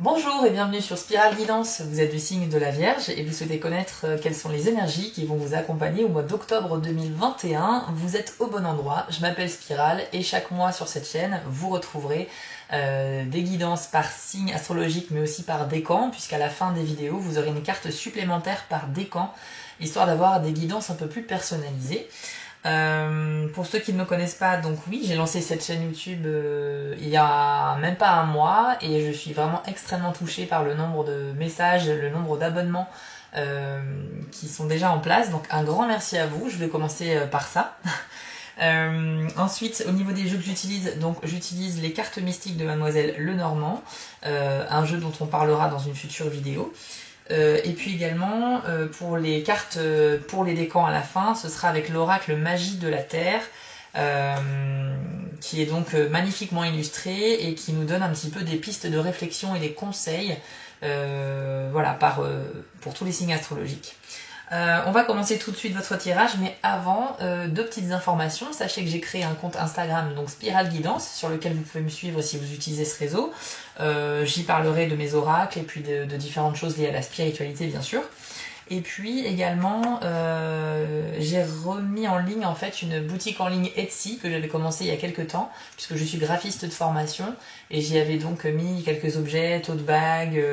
Bonjour et bienvenue sur Spirale Guidance. Vous êtes du signe de la Vierge et vous souhaitez connaître quelles sont les énergies qui vont vous accompagner au mois d'octobre 2021. Vous êtes au bon endroit. Je m'appelle Spirale et chaque mois sur cette chaîne, vous retrouverez des guidances par signe astrologique mais aussi par décan, puisqu'à la fin des vidéos, vous aurez une carte supplémentaire par décan, histoire d'avoir des guidances un peu plus personnalisées. Pour ceux qui ne me connaissent pas, donc oui, j'ai lancé cette chaîne YouTube il y a même pas un mois et je suis vraiment extrêmement touchée par le nombre de messages, le nombre d'abonnements qui sont déjà en place. Donc un grand merci à vous, je vais commencer par ça. Ensuite, au niveau des jeux que j'utilise, donc j'utilise les cartes mystiques de Mademoiselle Lenormand, un jeu dont on parlera dans une future vidéo. Et puis également, pour les cartes pour les décans à la fin, ce sera avec l'oracle Magie de la Terre, qui est donc magnifiquement illustré et qui nous donne un petit peu des pistes de réflexion et des conseils voilà, pour tous les signes astrologiques. On va commencer tout de suite votre tirage, mais avant, deux petites informations. Sachez que j'ai créé un compte Instagram, donc Spirale Guidance, sur lequel vous pouvez me suivre si vous utilisez ce réseau. J'y parlerai de mes oracles et puis de différentes choses liées à la spiritualité, bien sûr. Et puis également, j'ai remis en ligne en fait une boutique en ligne Etsy que j'avais commencé il y a quelques temps, puisque je suis graphiste de formation, et j'y avais donc mis quelques objets, tote bag,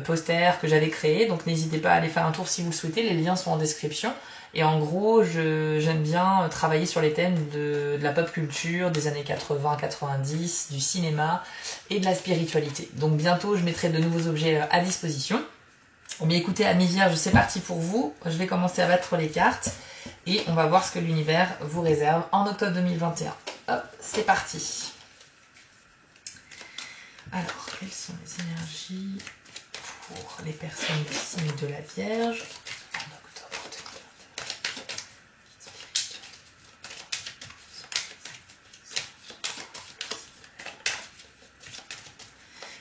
posters que j'avais créés, donc n'hésitez pas à aller faire un tour si vous le souhaitez, les liens sont en description. Et en gros, j'aime bien travailler sur les thèmes de la pop culture, des années 80-90, du cinéma et de la spiritualité. Donc bientôt, je mettrai de nouveaux objets à disposition. Mais écoutez, amis vierges, c'est parti pour vous. Je vais commencer à battre les cartes et on va voir ce que l'univers vous réserve en octobre 2021. Hop, c'est parti. Alors, quelles sont les énergies pour les personnes du signe de la Vierge en octobre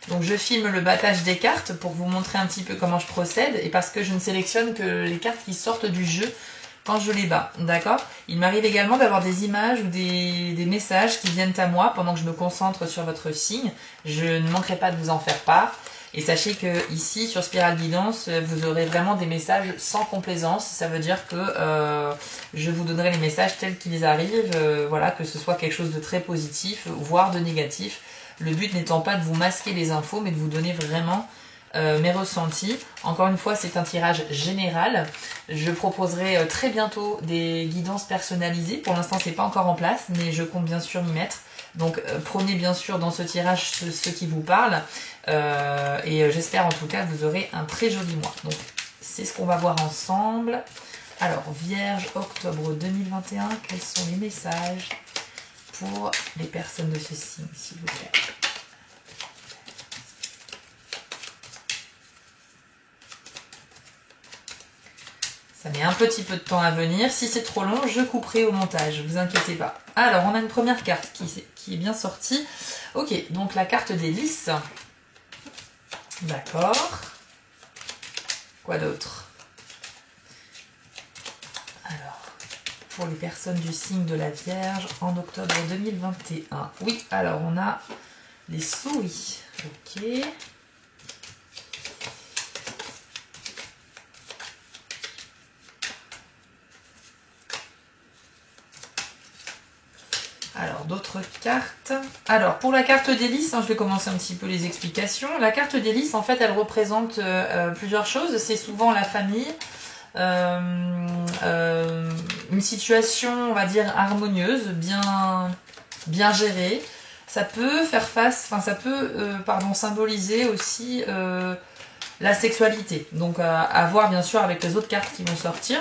2021. Donc je filme le battage des cartes pour vous montrer un petit peu comment je procède, et parce que je ne sélectionne que les cartes qui sortent du jeu quand je les bats, d'accord? Il m'arrive également d'avoir des images ou des messages qui viennent à moi pendant que je me concentre sur votre signe. Je ne manquerai pas de vous en faire part. Et sachez que ici, sur Spirale Guidance, vous aurez vraiment des messages sans complaisance. Ça veut dire que je vous donnerai les messages tels qu'ils arrivent, voilà, que ce soit quelque chose de très positif, voire de négatif. Le but n'étant pas de vous masquer les infos, mais de vous donner vraiment mes ressentis. Encore une fois, c'est un tirage général. Je proposerai très bientôt des guidances personnalisées. Pour l'instant, c'est pas encore en place, mais je compte bien sûr m'y mettre. Donc prenez bien sûr dans ce tirage ce qui vous parle. Et j'espère en tout cas que vous aurez un très joli mois. Donc c'est ce qu'on va voir ensemble. Alors, Vierge, octobre 2021, quels sont les messages pour les personnes de ce signe, s'il vous plaît? Ça met un petit peu de temps à venir. Si c'est trop long, je couperai au montage, vous inquiétez pas. Alors, on a une première carte qui est bien sortie. Ok, donc la carte des lys. D'accord. Quoi d'autre? Alors, pour les personnes du signe de la Vierge en octobre 2021. Oui, alors on a les souris. Ok. Alors, d'autres cartes. Alors, pour la carte des lys, je vais commencer un petit peu les explications. La carte des lys, en fait, elle représente plusieurs choses. C'est souvent la famille, une situation, on va dire, harmonieuse, bien gérée. Ça peut faire face, enfin, ça peut, symboliser aussi la sexualité. Donc, à voir, bien sûr, avec les autres cartes qui vont sortir.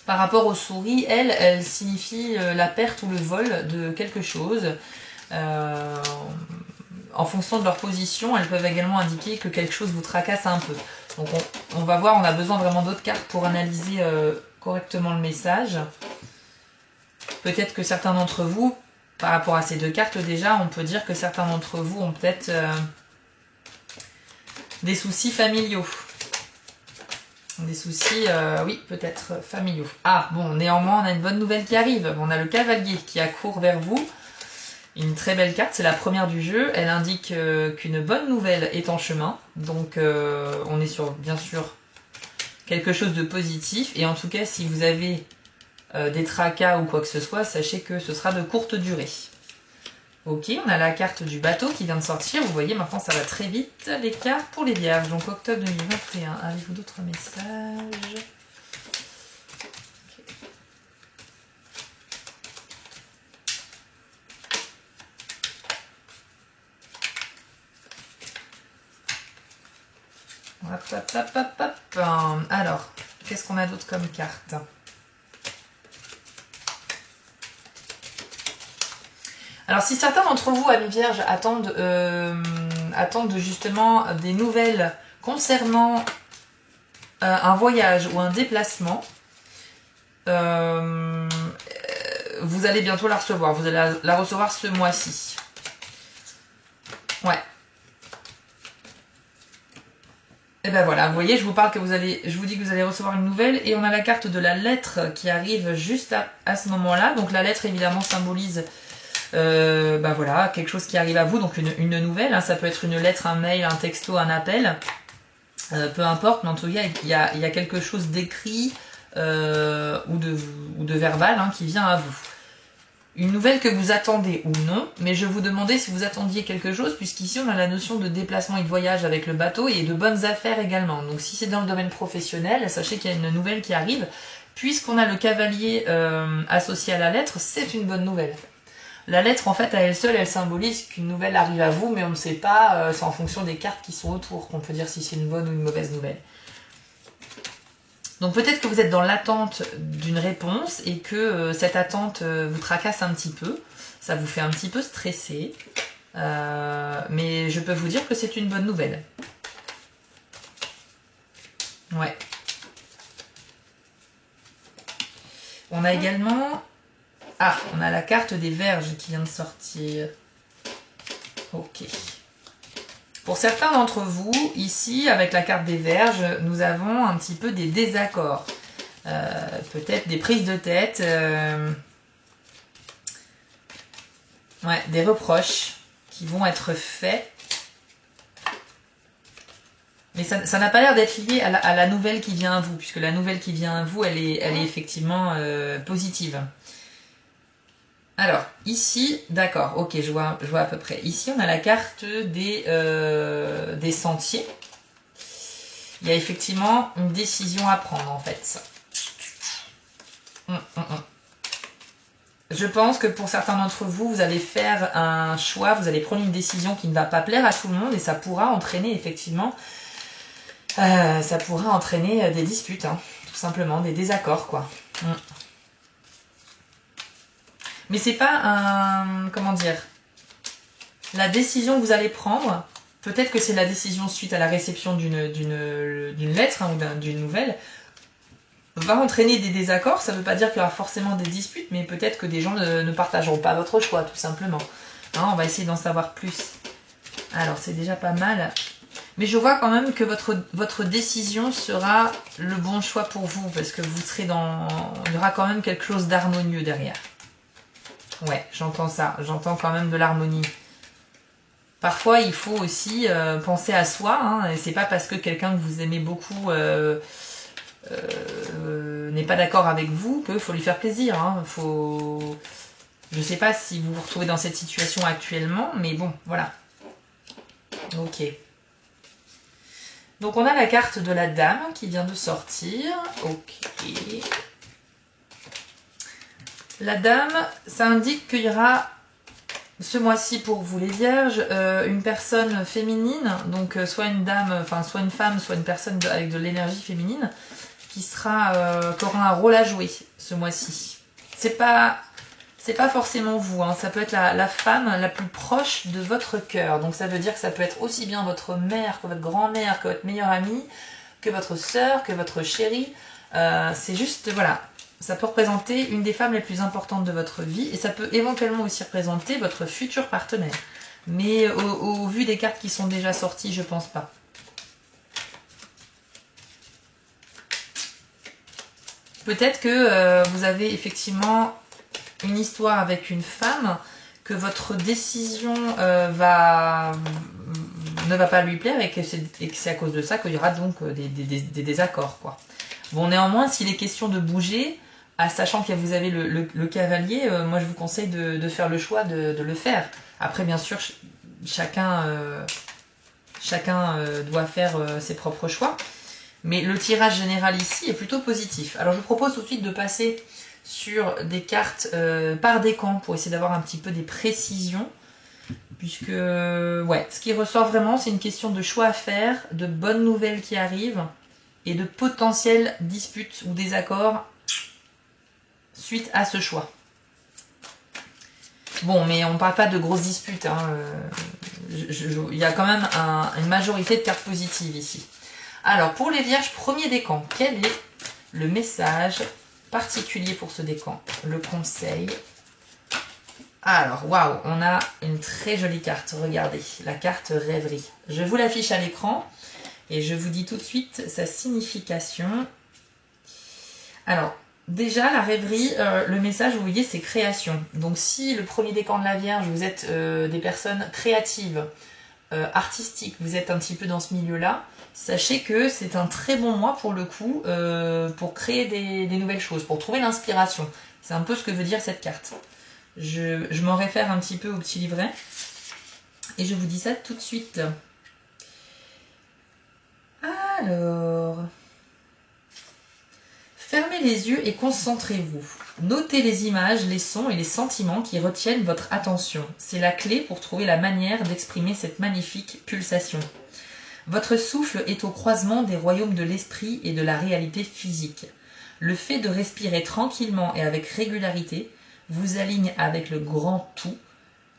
Par rapport aux souris, elles signifient la perte ou le vol de quelque chose. En fonction de leur position, elles peuvent également indiquer que quelque chose vous tracasse un peu. Donc on va voir, on a besoin vraiment d'autres cartes pour analyser correctement le message. Peut-être que certains d'entre vous, par rapport à ces deux cartes déjà, on peut dire que certains d'entre vous ont peut-être des soucis familiaux. Des soucis, oui, peut-être familiaux. Ah, bon, néanmoins, on a une bonne nouvelle qui arrive. On a le cavalier qui accourt vers vous. Une très belle carte, c'est la première du jeu. Elle indique qu'une bonne nouvelle est en chemin. Donc on est sur, bien sûr, quelque chose de positif. Et en tout cas, si vous avez des tracas ou quoi que ce soit, sachez que ce sera de courte durée. Ok, on a la carte du bateau qui vient de sortir. Vous voyez, maintenant ça va très vite. Les cartes pour les vierges. Donc octobre 2021. Avez-vous d'autres messages? Hop, hop, hop, hop, hop. Alors, qu'est-ce qu'on a d'autre comme carte? Alors, si certains d'entre vous, amis vierges, attendent justement des nouvelles concernant un voyage ou un déplacement, vous allez bientôt la recevoir. Vous allez la recevoir ce mois-ci. Ouais. Et ben voilà, vous voyez, je vous dis que vous allez recevoir une nouvelle et on a la carte de la lettre qui arrive juste à ce moment-là. Donc la lettre évidemment symbolise ben voilà, quelque chose qui arrive à vous, donc une nouvelle. Hein. Ça peut être une lettre, un mail, un texto, un appel, peu importe, mais en tout cas il y a quelque chose d'écrit ou de verbal qui vient à vous. Une nouvelle que vous attendez ou non, mais je vous demandais si vous attendiez quelque chose, puisqu'ici on a la notion de déplacement et de voyage avec le bateau et de bonnes affaires également. Donc si c'est dans le domaine professionnel, sachez qu'il y a une nouvelle qui arrive, puisqu'on a le cavalier associé à la lettre, c'est une bonne nouvelle. La lettre en fait à elle seule, elle symbolise qu'une nouvelle arrive à vous, mais on ne sait pas, c'est en fonction des cartes qui sont autour qu'on peut dire si c'est une bonne ou une mauvaise nouvelle. Donc peut-être que vous êtes dans l'attente d'une réponse et que cette attente vous tracasse un petit peu. Ça vous fait un petit peu stresser. Mais je peux vous dire que c'est une bonne nouvelle. Ouais. On a également... Ah, on a la carte des Vierges qui vient de sortir. Ok. Pour certains d'entre vous, ici, avec la carte des Vierges, nous avons un petit peu des désaccords. Peut-être des prises de tête. Ouais, des reproches qui vont être faits. Mais ça n'a pas l'air d'être lié à la nouvelle qui vient à vous, puisque la nouvelle qui vient à vous, elle est effectivement positive. Alors, ici, d'accord, ok, je vois à peu près. Ici, on a la carte des sentiers. Il y a effectivement une décision à prendre, en fait. Je pense que pour certains d'entre vous, vous allez faire un choix, vous allez prendre une décision qui ne va pas plaire à tout le monde et ça pourra entraîner, effectivement, des disputes, tout simplement, des désaccords, quoi. Mais c'est pas un... Comment dire? La décision que vous allez prendre, peut-être que c'est la décision suite à la réception d'une lettre ou d'une nouvelle, va entraîner des désaccords. Ça ne veut pas dire qu'il y aura forcément des disputes, mais peut-être que des gens ne partageront pas votre choix, tout simplement. On va essayer d'en savoir plus. Alors, c'est déjà pas mal. Mais je vois quand même que votre décision sera le bon choix pour vous, parce que vous serez dans... Il y aura quand même quelque chose d'harmonieux derrière. Ouais, j'entends ça. J'entends quand même de l'harmonie. Parfois, il faut aussi penser à soi. Et c'est pas parce que quelqu'un que vous aimez beaucoup n'est pas d'accord avec vous qu'il faut lui faire plaisir. Je sais pas si vous vous retrouvez dans cette situation actuellement, mais bon, voilà. Ok. Donc on a la carte de la dame qui vient de sortir. Ok. La dame, ça indique qu'il y aura ce mois-ci pour vous les vierges, une personne féminine, donc soit une dame, enfin soit une femme, soit une personne avec de l'énergie féminine, qui aura un rôle à jouer ce mois-ci. C'est pas forcément vous, ça peut être la femme la plus proche de votre cœur. Donc ça veut dire que ça peut être aussi bien votre mère, que votre grand-mère, que votre meilleure amie, que votre sœur, que votre chérie. C'est juste, voilà. Ça peut représenter une des femmes les plus importantes de votre vie et ça peut éventuellement aussi représenter votre futur partenaire. Mais au vu des cartes qui sont déjà sorties, je pense pas. Peut-être que vous avez effectivement une histoire avec une femme que votre décision ne va pas lui plaire et que c'est à cause de ça qu'il y aura donc des désaccords, quoi. Bon, néanmoins, s'il est question de bouger, sachant que vous avez le cavalier, moi je vous conseille de faire le choix de le faire. Après, bien sûr, chacun doit faire ses propres choix. Mais le tirage général ici est plutôt positif. Alors je vous propose tout de suite de passer sur des cartes par décan pour essayer d'avoir un petit peu des précisions. Puisque, ouais, ce qui ressort vraiment, c'est une question de choix à faire, de bonnes nouvelles qui arrivent et de potentielles disputes ou désaccords suite à ce choix. Bon, mais on ne parle pas de grosses disputes. Hein. Il y a quand même une majorité de cartes positives ici. Alors, pour les vierges, premier décan, quel est le message particulier pour ce décan? Le conseil. Alors, waouh, on a une très jolie carte. Regardez, la carte rêverie. Je vous l'affiche à l'écran et je vous dis tout de suite sa signification. Alors, déjà, la rêverie, le message, vous voyez, c'est création. Donc, si le premier décan de la Vierge, vous êtes des personnes créatives, artistiques, vous êtes un petit peu dans ce milieu-là, sachez que c'est un très bon mois pour le coup, pour créer des nouvelles choses, pour trouver l'inspiration. C'est un peu ce que veut dire cette carte. Je m'en réfère un petit peu au petit livret et je vous dis ça tout de suite. Alors, fermez les yeux et concentrez-vous. Notez les images, les sons et les sentiments qui retiennent votre attention. C'est la clé pour trouver la manière d'exprimer cette magnifique pulsation. Votre souffle est au croisement des royaumes de l'esprit et de la réalité physique. Le fait de respirer tranquillement et avec régularité vous aligne avec le grand tout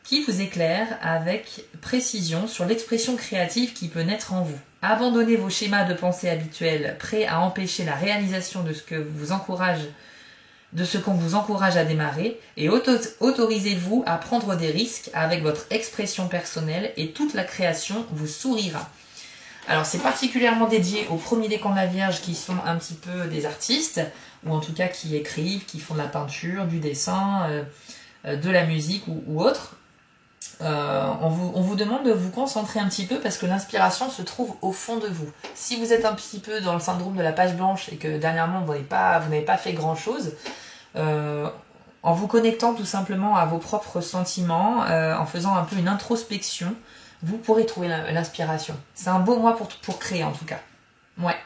qui vous éclaire avec précision sur l'expression créative qui peut naître en vous. Abandonnez vos schémas de pensée habituels, prêts à empêcher la réalisation de ce qu'on vous encourage à démarrer, et autorisez-vous à prendre des risques avec votre expression personnelle et toute la création vous sourira. Alors c'est particulièrement dédié aux premiers décans de la Vierge qui sont un petit peu des artistes, ou en tout cas qui écrivent, qui font de la peinture, du dessin, de la musique ou autre. On vous demande de vous concentrer un petit peu parce que l'inspiration se trouve au fond de vous. Si vous êtes un petit peu dans le syndrome de la page blanche et que dernièrement vous n'avez pas fait grand chose, en vous connectant tout simplement à vos propres sentiments, en faisant un peu une introspection, vous pourrez trouver l'inspiration. C'est un beau mois pour créer en tout cas. Ouais.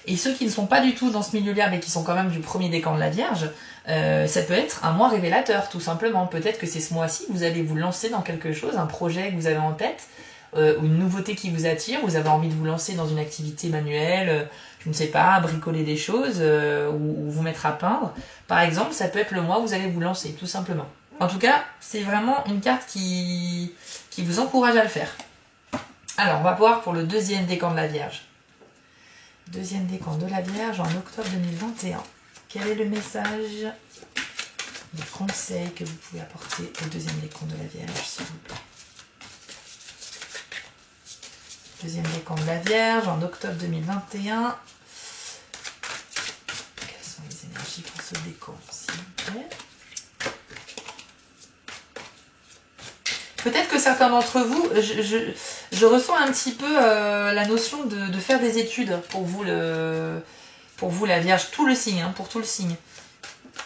Et ceux qui ne sont pas du tout dans ce milieu-là, mais qui sont quand même du premier décan de la Vierge, ça peut être un mois révélateur, tout simplement. Peut-être que c'est ce mois-ci que vous allez vous lancer dans quelque chose, un projet que vous avez en tête, ou une nouveauté qui vous attire, vous avez envie de vous lancer dans une activité manuelle, je ne sais pas, bricoler des choses, ou vous mettre à peindre. Par exemple, ça peut être le mois où vous allez vous lancer, tout simplement. En tout cas, c'est vraiment une carte qui vous encourage à le faire. Alors, on va voir pour le deuxième décan de la Vierge. Deuxième décan de la Vierge en octobre 2021. Quel est le message, le conseil que vous pouvez apporter au deuxième décan de la Vierge, s'il vous plaît? Deuxième décan de la Vierge en octobre 2021. Quelles sont les énergies pour ce décan, s'il vous plaît? Peut-être que certains d'entre vous, je ressens un petit peu la notion de faire des études pour vous la Vierge, tout le signe, hein, pour tout le signe.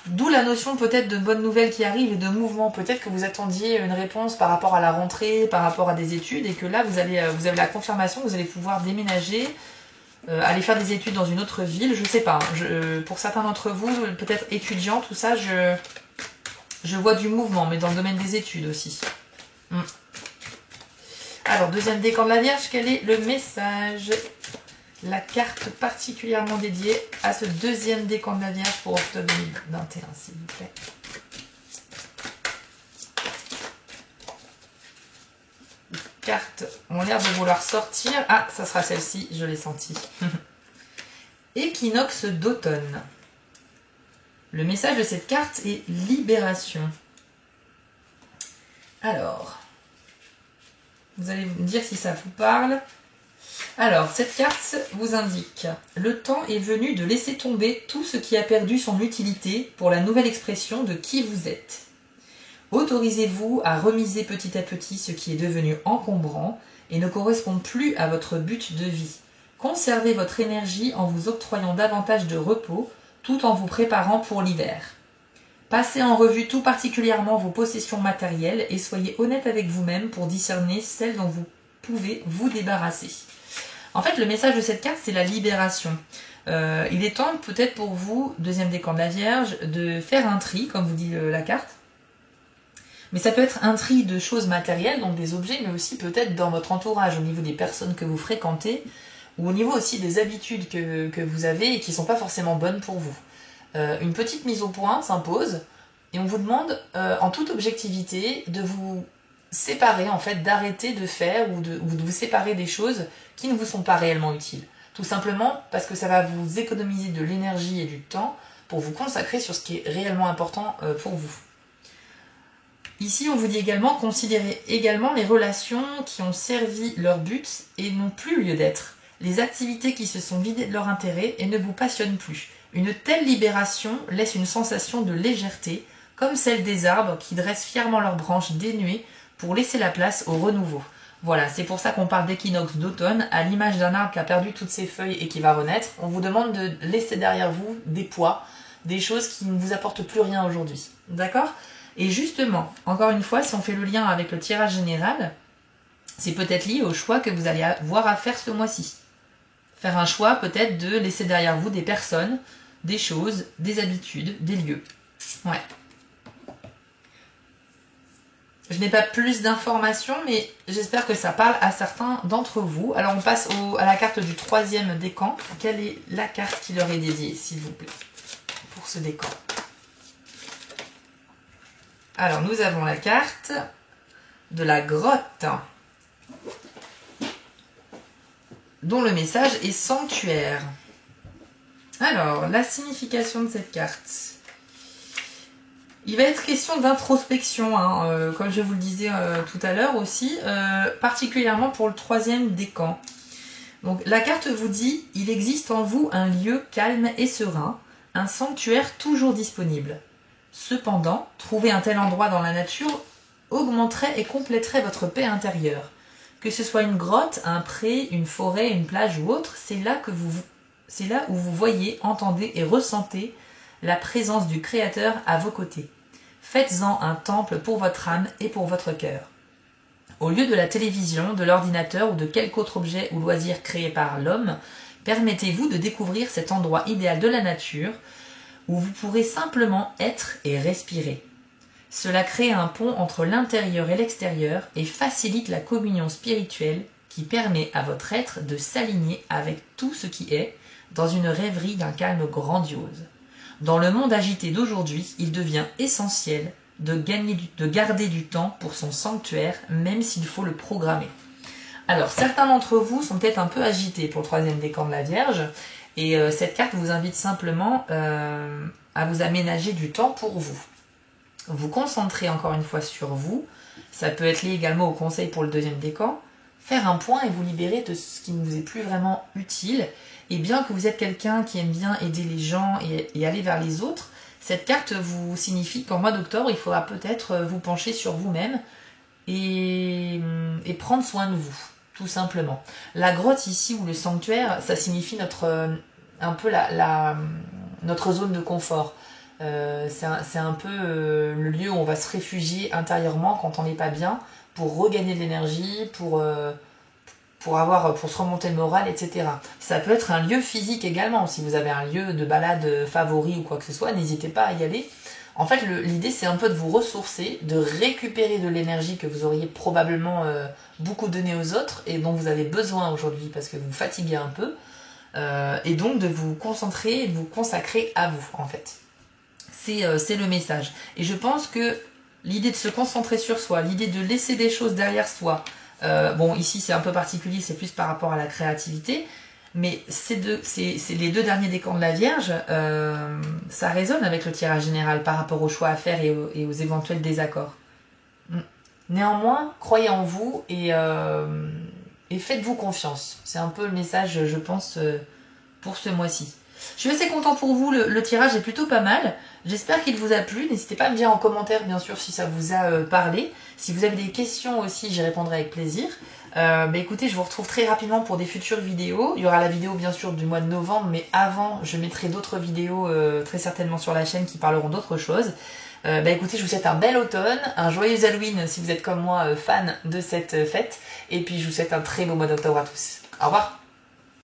D'où la notion peut-être de bonnes nouvelles qui arrivent et de mouvement. Peut-être que vous attendiez une réponse par rapport à la rentrée, par rapport à des études, et que là vous avez la confirmation que vous allez pouvoir déménager, aller faire des études dans une autre ville, je sais pas. Pour certains d'entre vous, peut-être étudiants, tout ça, je vois du mouvement, mais dans le domaine des études aussi. Alors, deuxième décan de la Vierge, quel est le message? La carte particulièrement dédiée à ce deuxième décan de la Vierge pour octobre 2021, s'il vous plaît. Les cartes ont l'air de vouloir sortir. Ah, ça sera celle-ci, je l'ai senti. Équinoxe d'automne. Le message de cette carte est libération. Alors, vous allez me dire si ça vous parle. Alors, cette carte vous indique: le temps est venu de laisser tomber tout ce qui a perdu son utilité pour la nouvelle expression de qui vous êtes. Autorisez-vous à remiser petit à petit ce qui est devenu encombrant et ne correspond plus à votre but de vie. Conservez votre énergie en vous octroyant davantage de repos tout en vous préparant pour l'hiver. Passez en revue tout particulièrement vos possessions matérielles et soyez honnête avec vous-même pour discerner celles dont vous pouvez vous débarrasser. En fait, le message de cette carte, c'est la libération. Il est temps peut-être pour vous, deuxième décan de la Vierge, de faire un tri, comme vous dit la carte. Mais ça peut être un tri de choses matérielles, donc des objets, mais aussi peut-être dans votre entourage, au niveau des personnes que vous fréquentez, ou au niveau aussi des habitudes que vous avez et qui ne sont pas forcément bonnes pour vous. Une petite mise au point s'impose, et on vous demande, en toute objectivité, de vous séparer, en fait, d'arrêter de faire ou de vous séparer des choses qui ne vous sont pas réellement utiles. Tout simplement parce que ça va vous économiser de l'énergie et du temps pour vous consacrer sur ce qui est réellement important pour vous. Ici, on vous dit également, considérez également les relations qui ont servi leur but et n'ont plus lieu d'être. Les activités qui se sont vidées de leur intérêt et ne vous passionnent plus. Une telle libération laisse une sensation de légèreté, comme celle des arbres qui dressent fièrement leurs branches dénuées pour laisser la place au renouveau. Voilà, c'est pour ça qu'on parle d'équinoxe d'automne, à l'image d'un arbre qui a perdu toutes ses feuilles et qui va renaître. On vous demande de laisser derrière vous des poids, des choses qui ne vous apportent plus rien aujourd'hui. D'accord ? Et justement, encore une fois, si on fait le lien avec le tirage général, c'est peut-être lié au choix que vous allez avoir à faire ce mois-ci. Faire un choix peut-être de laisser derrière vous des personnes, des choses, des habitudes, des lieux. Ouais. Je n'ai pas plus d'informations, mais j'espère que ça parle à certains d'entre vous. Alors on passe à la carte du troisième décan. Quelle est la carte qui leur est dédiée, s'il vous plaît, pour ce décan? Alors nous avons la carte de la grotte, dont le message est sanctuaire. Alors, la signification de cette carte. Il va être question d'introspection, hein, comme je vous le disais tout à l'heure aussi, particulièrement pour le troisième décan. Donc, la carte vous dit: il existe en vous un lieu calme et serein, un sanctuaire toujours disponible. Cependant, trouver un tel endroit dans la nature augmenterait et compléterait votre paix intérieure. Que ce soit une grotte, un pré, une forêt, une plage ou autre, c'est là où vous voyez, entendez et ressentez la présence du Créateur à vos côtés. Faites-en un temple pour votre âme et pour votre cœur. Au lieu de la télévision, de l'ordinateur ou de quelque autre objet ou loisir créé par l'homme, permettez-vous de découvrir cet endroit idéal de la nature où vous pourrez simplement être et respirer. Cela crée un pont entre l'intérieur et l'extérieur et facilite la communion spirituelle qui permet à votre être de s'aligner avec tout ce qui est dans une rêverie d'un calme grandiose. Dans le monde agité d'aujourd'hui, il devient essentiel de garder du temps pour son sanctuaire, même s'il faut le programmer. Alors, certains d'entre vous sont peut-être un peu agités pour le troisième décan de la Vierge, et cette carte vous invite simplement à vous aménager du temps pour vous. Vous concentrez encore une fois sur vous. Ça peut être lié également au conseil pour le deuxième décan. Faire un point et vous libérer de ce qui ne vous est plus vraiment utile. Et bien que vous êtes quelqu'un qui aime bien aider les gens et aller vers les autres, cette carte vous signifie qu'en mois d'octobre, il faudra peut-être vous pencher sur vous-même et prendre soin de vous, tout simplement. La grotte ici, ou le sanctuaire, ça signifie un peu notre zone de confort. C'est un peu le lieu où on va se réfugier intérieurement quand on n'est pas bien, pour regagner de l'énergie, pour se remonter le moral, etc. Ça peut être un lieu physique également. Si vous avez un lieu de balade favori ou quoi que ce soit, n'hésitez pas à y aller. En fait, l'idée, c'est un peu de vous ressourcer, de récupérer de l'énergie que vous auriez probablement beaucoup donnée aux autres et dont vous avez besoin aujourd'hui parce que vous vous fatiguez un peu, et donc de vous concentrer et de vous consacrer à vous, en fait. C'est le message. Et je pense que l'idée de se concentrer sur soi, l'idée de laisser des choses derrière soi, bon, ici c'est un peu particulier, c'est plus par rapport à la créativité, mais c'est les deux derniers décans de la Vierge, ça résonne avec le tirage général par rapport aux choix à faire et aux éventuels désaccords. Néanmoins, croyez en vous et et faites-vous confiance. C'est un peu le message, je pense, pour ce mois-ci. Je suis assez content pour vous, le tirage est plutôt pas mal. J'espère qu'il vous a plu. N'hésitez pas à me dire en commentaire, bien sûr, si ça vous a parlé. Si vous avez des questions aussi, j'y répondrai avec plaisir. Écoutez, je vous retrouve très rapidement pour des futures vidéos. Il y aura la vidéo, bien sûr, du mois de novembre, mais avant, je mettrai d'autres vidéos très certainement sur la chaîne qui parleront d'autres choses. Écoutez, je vous souhaite un bel automne, un joyeux Halloween si vous êtes comme moi fan de cette fête. Et puis, je vous souhaite un très beau mois d'octobre à tous. Au revoir!